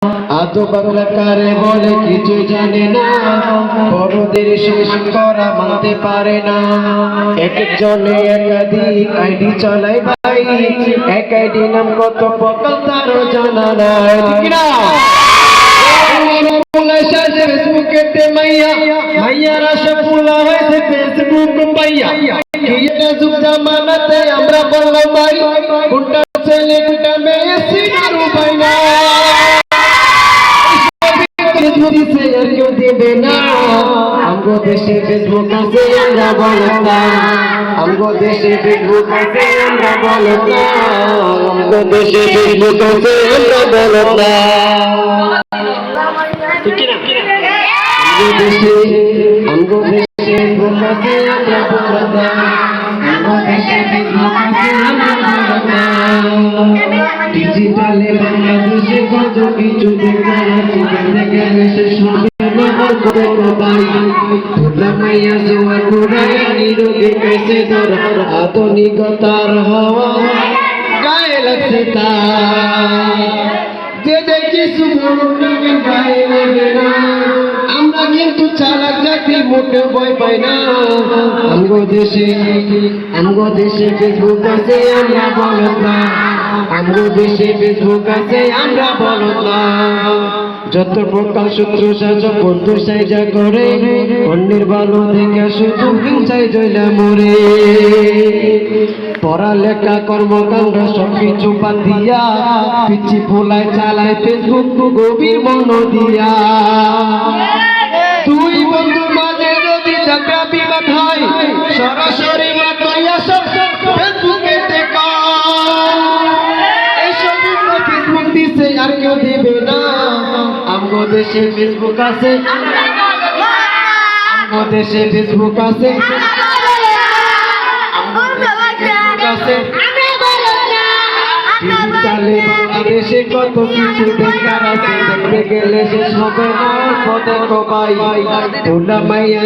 আদো বাংলা কারে বলে কিছু জানে না, বড়দের শেষ করা মানতে পারে না। একজনে একাধিক আইডি চালায় ভাই, এক আইডি নাম কত প্রকার তারও জানা নাই, ঠিক না? ফেসবুকেতে মাইয়া মাইয়ারা সব ফুলা হয়েছে ফেসবুক পাইয়া। এটা যুগ জামানাতে আমরা বললাম ভাই, কোনটা ছেলে কোনটা মেয়ে সিনার উপায় না। ফেসবুক দিছে আর কেউ দেবে না, আমগো দেশে ফেসবুক আছে আমরা বলদ না। আমগো দেশে ফেসবুক আছে আমরা বলদ না, আমগো দেশে ফেসবুক আছে আমরা বলদ না, ঠিক না? আমগো দেশে ফেসবুক আছে আমরা বলদ না, আমগো দেশে ফেসবুক আছে আমরা বলদ না। ডিজিটালে বাংলাদেশে কত কিছু দেখার আছে, দেখতে গেলে শেষ হবে না আর কোনো ভাই। তোলা মাইয়া জোয়া ঘুরায় নিরোগে কেসে ধরা, আধুনিকতার হাওয়া গায়ে লাগছে তার। যে দেখি শুধু গায়ে লাগে না, আমরা কিন্তু চালাক জাতি মোটে ভয় পাই না। আমগো দেশে ফেসবুক আছে আমরা বলদ না, আমগো দেশে ফেসবুক আছে আমরা বলদ না। যত প্রকার সূত্র শাসক বন্ধু সাইজা করে, অন্যের ভালো দেখে শুধু হিংসায় জয়লা মরে। পড়ালেখা কর্মকাণ্ড সবকিছু বাদ দিয়া, পিছি ফোলায় চালায় ফেসবুক গভীর মন দিয়া। দুই বন্ধুর মাঝে যদি ঝগড়া বিবাদ হয়, সরাসরি মাত্রাইয়া সব ফেসবুকে দেখা। এসব ফেসবুক দিছে আর কেউ দিবে না। আমগো দেশে ফেসবুক আছে, আমগো দেশে ফেসবুক আছে, ডিজিটালে বাংলাদেশে কত কিছু দেখার আছে, দেখতে গেলে শেষ হবে না। পথে ভাই তোলা মাইয়া